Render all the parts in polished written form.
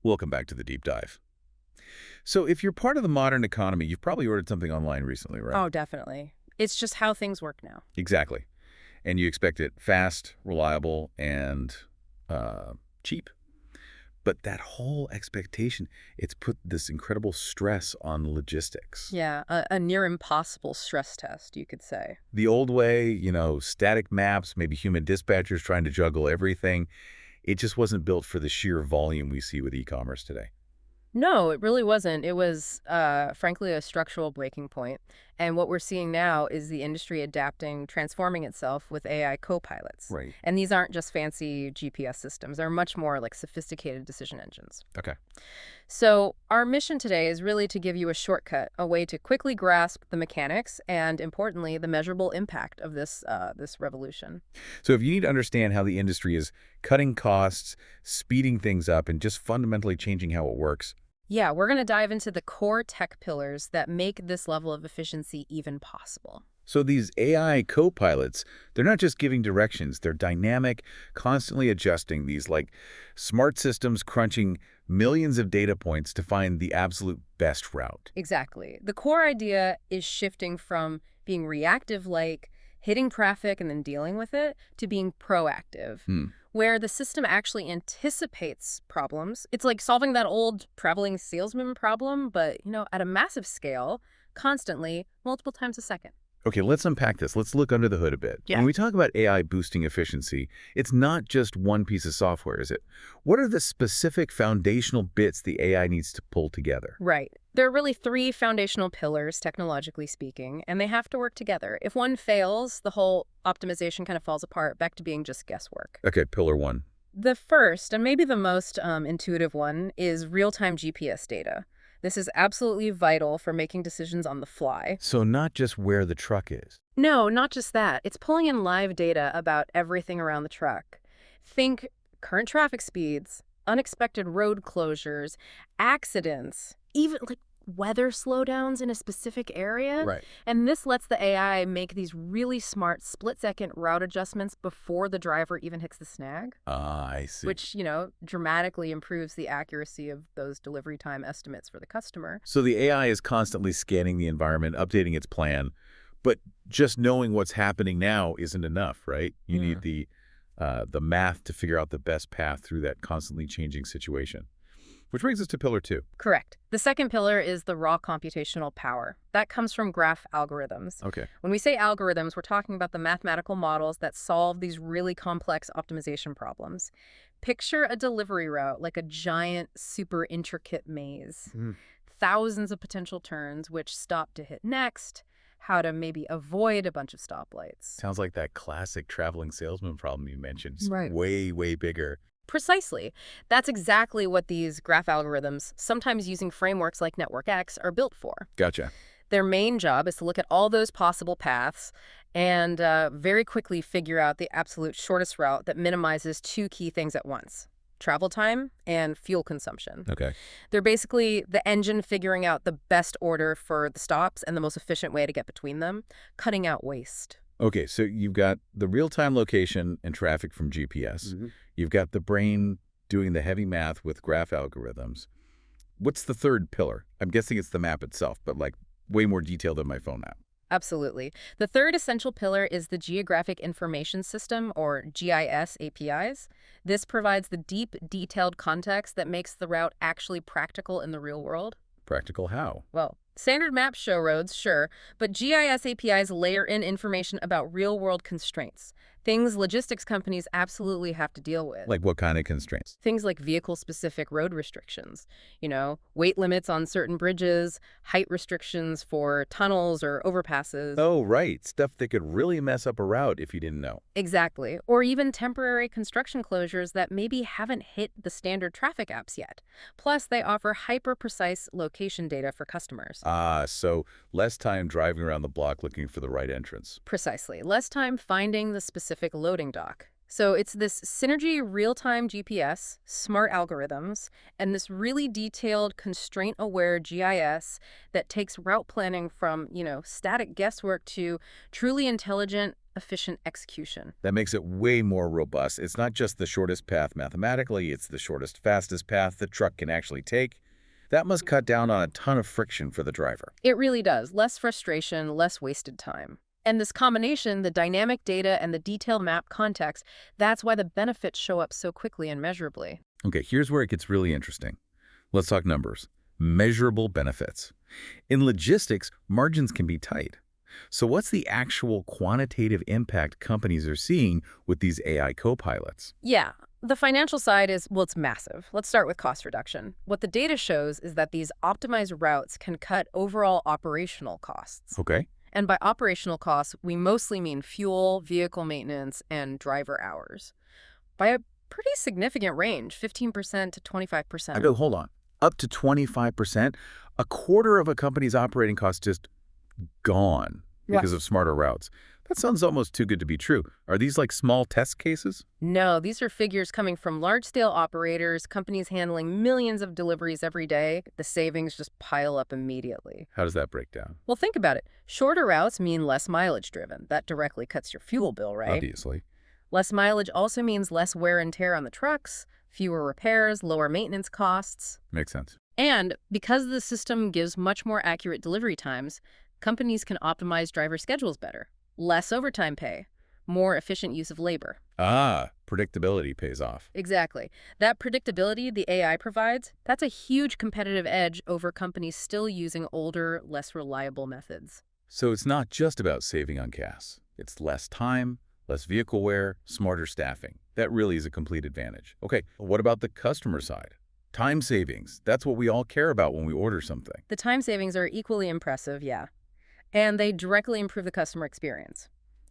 Welcome back to the deep dive. So if you're part of the modern economy, you've probably ordered something online recently, right? Oh, definitely. It's just how things work now. Exactly. And you expect it fast, reliable, and cheap. But that whole expectation, it's put this incredible stress on logistics. Yeah, a near impossible stress test, you could say. The old way, static maps, maybe human dispatchers trying to juggle everything, it just wasn't built for the sheer volume we see with e-commerce today. No, it really wasn't. It was, frankly, a structural breaking point. And what we're seeing now is the industry adapting, transforming itself with AI copilots. Right. And these aren't just fancy GPS systems. They're much more like sophisticated decision engines. Okay. So our mission today is really to give you a shortcut, a way to quickly grasp the mechanics and, importantly, the measurable impact of this revolution. So if you need to understand how the industry is cutting costs, speeding things up, and just fundamentally changing how it works. Yeah, we're going to dive into the core tech pillars that make this level of efficiency even possible. So these AI co-pilots, they're not just giving directions, they're dynamic, constantly adjusting these like smart systems crunching millions of data points to find the absolute best route. Exactly. The core idea is shifting from being reactive, like hitting traffic and then dealing with it, to being proactive, where the system actually anticipates problems. It's like solving that old traveling salesman problem, but, at a massive scale, constantly, multiple times a second. Okay, let's unpack this. Let's look under the hood a bit. Yeah. When we talk about AI boosting efficiency, it's not just one piece of software, is it? What are the specific foundational bits the AI needs to pull together? Right. There are really three foundational pillars, technologically speaking, and they have to work together. If one fails, the whole optimization kind of falls apart, back to being just guesswork. Okay, pillar one. The first, and maybe the most intuitive one, is real-time GPS data. This is absolutely vital for making decisions on the fly. So not just where the truck is. No, not just that. It's pulling in live data about everything around the truck. Think current traffic speeds, unexpected road closures, accidents, even like weather slowdowns in a specific area. Right. And this lets the AI make these really smart split-second route adjustments before the driver even hits the snag. Ah, I see. Which, dramatically improves the accuracy of those delivery time estimates for the customer. So the AI is constantly scanning the environment, updating its plan, but just knowing what's happening now isn't enough, right? You need the math to figure out the best path through that constantly changing situation. Which brings us to pillar two. Correct. The second pillar is the raw computational power. That comes from graph algorithms. Okay. When we say algorithms, we're talking about the mathematical models that solve these really complex optimization problems. Picture a delivery route like a giant, super intricate maze. Thousands of potential turns, which stop to hit next, how to maybe avoid a bunch of stoplights. Sounds like that classic traveling salesman problem you mentioned. Right. Way, way bigger. Precisely. That's exactly what these graph algorithms, sometimes using frameworks like Network X, are built for. Gotcha. Their main job is to look at all those possible paths and very quickly figure out the absolute shortest route that minimizes two key things at once: travel time and fuel consumption. Okay. They're basically the engine figuring out the best order for the stops and the most efficient way to get between them, cutting out waste. Okay, so you've got the real-time location and traffic from GPS. You've got the brain doing the heavy math with graph algorithms. What's the third pillar? I'm guessing it's the map itself, but like way more detailed than my phone map. Absolutely. The third essential pillar is the Geographic Information System, or GIS APIs. This provides the deep, detailed context that makes the route actually practical in the real world. Practical how? Well, standard maps show roads, sure, but GIS APIs layer in information about real-world constraints, things logistics companies absolutely have to deal with. Like what kind of constraints? Things like vehicle-specific road restrictions, weight limits on certain bridges, height restrictions for tunnels or overpasses. Oh, right. Stuff that could really mess up a route if you didn't know. Exactly. Or even temporary construction closures that maybe haven't hit the standard traffic apps yet. Plus, they offer hyper-precise location data for customers. So less time driving around the block looking for the right entrance. Precisely. Less time finding the specific loading dock. So it's this synergy real-time GPS, smart algorithms, and this really detailed constraint-aware GIS that takes route planning from, static guesswork to truly intelligent, efficient execution. That makes it way more robust. It's not just the shortest path mathematically, it's the shortest, fastest path the truck can actually take. That must cut down on a ton of friction for the driver. It really does. Less frustration, less wasted time. And this combination, the dynamic data and the detailed map context, that's why the benefits show up so quickly and measurably. Okay, here's where it gets really interesting. Let's talk numbers. Measurable benefits. In logistics, margins can be tight. So what's the actual quantitative impact companies are seeing with these AI copilots? Yeah, the financial side is, well, it's massive. Let's start with cost reduction. What the data shows is that these optimized routes can cut overall operational costs. Okay. And by operational costs, we mostly mean fuel, vehicle maintenance, and driver hours. By a pretty significant range, 15% to 25%. Hold on. Up to 25%? A quarter of a company's operating costs just gone because of smarter routes. That sounds almost too good to be true. Are these like small test cases? No, these are figures coming from large-scale operators, companies handling millions of deliveries every day. The savings just pile up immediately. How does that break down? Well, think about it. Shorter routes mean less mileage driven. That directly cuts your fuel bill, right? Obviously. Less mileage also means less wear and tear on the trucks, fewer repairs, lower maintenance costs. Makes sense. And because the system gives much more accurate delivery times, companies can optimize driver schedules better. Less overtime pay, more efficient use of labor. Ah, predictability pays off. Exactly. That predictability the AI provides, that's a huge competitive edge over companies still using older, less reliable methods. So it's not just about saving on gas. It's less time, less vehicle wear, smarter staffing. That really is a complete advantage. Okay, what about the customer side? Time savings. That's what we all care about when we order something. The time savings are equally impressive, yeah. And they directly improve the customer experience.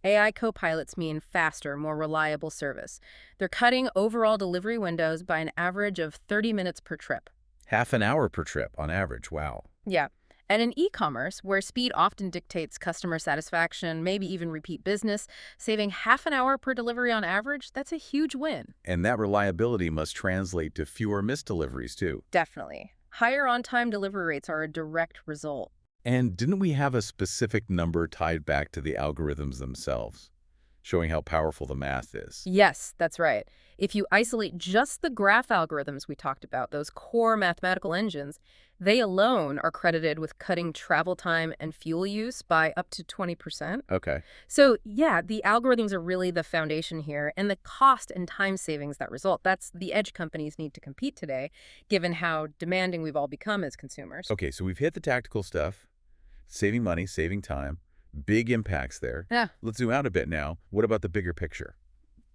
AI copilots mean faster, more reliable service. They're cutting overall delivery windows by an average of 30 minutes per trip. Half an hour per trip on average. Wow. Yeah. And in e-commerce, where speed often dictates customer satisfaction, maybe even repeat business, saving half an hour per delivery on average, that's a huge win. And that reliability must translate to fewer missed deliveries, too. Definitely. Higher on-time delivery rates are a direct result. And didn't we have a specific number tied back to the algorithms themselves, showing how powerful the math is? Yes, that's right. If you isolate just the graph algorithms we talked about, those core mathematical engines, they alone are credited with cutting travel time and fuel use by up to 20%. Okay. So yeah, the algorithms are really the foundation here, and the cost and time savings that result. That's the edge companies need to compete today, given how demanding we've all become as consumers. Okay, so we've hit the tactical stuff, saving money, saving time, big impacts there. Yeah. Let's zoom out a bit now. What about the bigger picture?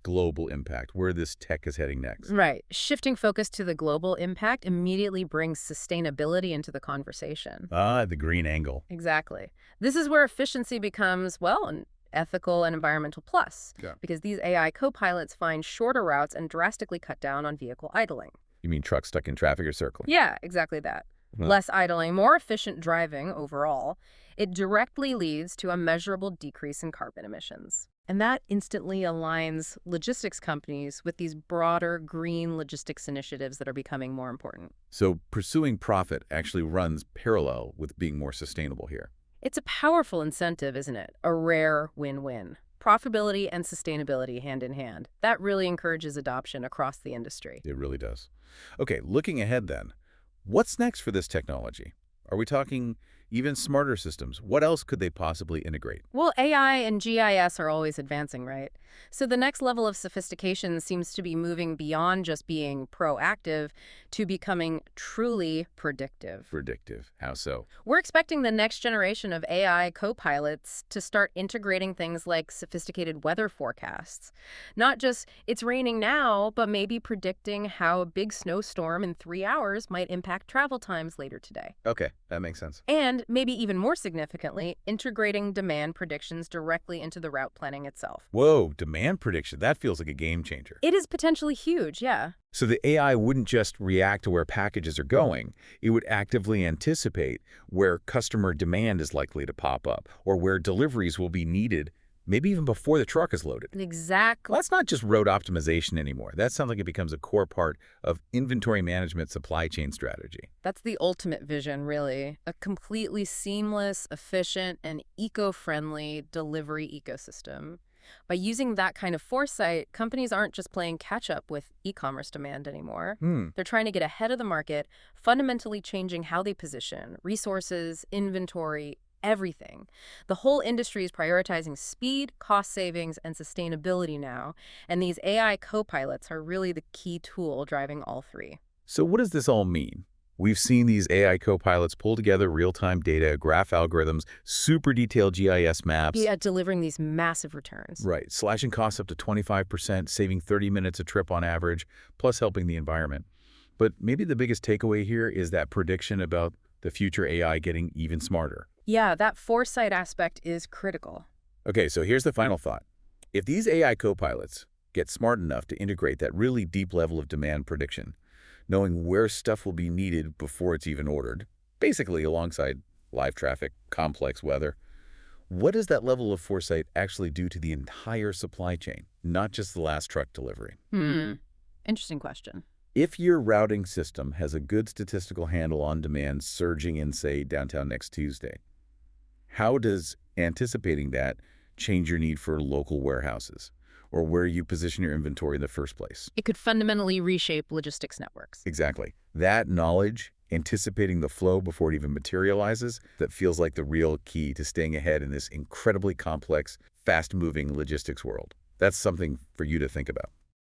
Global impact, where this tech is heading next. Right. Shifting focus to the global impact immediately brings sustainability into the conversation. Ah, the green angle. Exactly. This is where efficiency becomes, well, an ethical and environmental plus, because these AI co-pilots find shorter routes and drastically cut down on vehicle idling. You mean trucks stuck in traffic or circling? Yeah, exactly that. Less idling, more efficient driving overall. It directly leads to a measurable decrease in carbon emissions. And that instantly aligns logistics companies with these broader green logistics initiatives that are becoming more important. So pursuing profit actually runs parallel with being more sustainable here. It's a powerful incentive, isn't it? A rare win-win. Profitability and sustainability hand in hand. That really encourages adoption across the industry. It really does. Okay, looking ahead then, what's next for this technology? Are we talking even smarter systems? What else could they possibly integrate? Well, AI and GIS are always advancing, right? So the next level of sophistication seems to be moving beyond just being proactive to becoming truly predictive. Predictive. How so? We're expecting the next generation of AI co-pilots to start integrating things like sophisticated weather forecasts. Not just, it's raining now, but maybe predicting how a big snowstorm in 3 hours might impact travel times later today. Okay, that makes sense. And maybe even more significantly, integrating demand predictions directly into the route planning itself. Whoa, demand prediction. That feels like a game changer. It is potentially huge, yeah. So the AI wouldn't just react to where packages are going. It would actively anticipate where customer demand is likely to pop up or where deliveries will be needed maybe even before the truck is loaded. Exactly. Well, that's not just road optimization anymore. That sounds like it becomes a core part of inventory management supply chain strategy. That's the ultimate vision, really. A completely seamless, efficient, and eco-friendly delivery ecosystem. By using that kind of foresight, companies aren't just playing catch-up with e-commerce demand anymore. They're trying to get ahead of the market, fundamentally changing how they position resources, inventory, everything. The whole industry is prioritizing speed, cost savings, and sustainability now, and these AI copilots are really the key tool driving all three. So what does this all mean? We've seen these AI copilots pull together real-time data, graph algorithms, super detailed GIS maps. Yeah, delivering these massive returns. Right, slashing costs up to 25%, saving 30 minutes a trip on average, plus helping the environment. But maybe the biggest takeaway here is that prediction about the future AI getting even smarter. Yeah, that foresight aspect is critical. Okay, so here's the final thought. If these AI copilots get smart enough to integrate that really deep level of demand prediction, knowing where stuff will be needed before it's even ordered, basically alongside live traffic, complex weather, what does that level of foresight actually do to the entire supply chain, not just the last truck delivery? Interesting question. If your routing system has a good statistical handle on demand surging in, say, downtown next Tuesday, how does anticipating that change your need for local warehouses or where you position your inventory in the first place? It could fundamentally reshape logistics networks. Exactly. That knowledge, anticipating the flow before it even materializes, that feels like the real key to staying ahead in this incredibly complex, fast-moving logistics world. That's something for you to think about.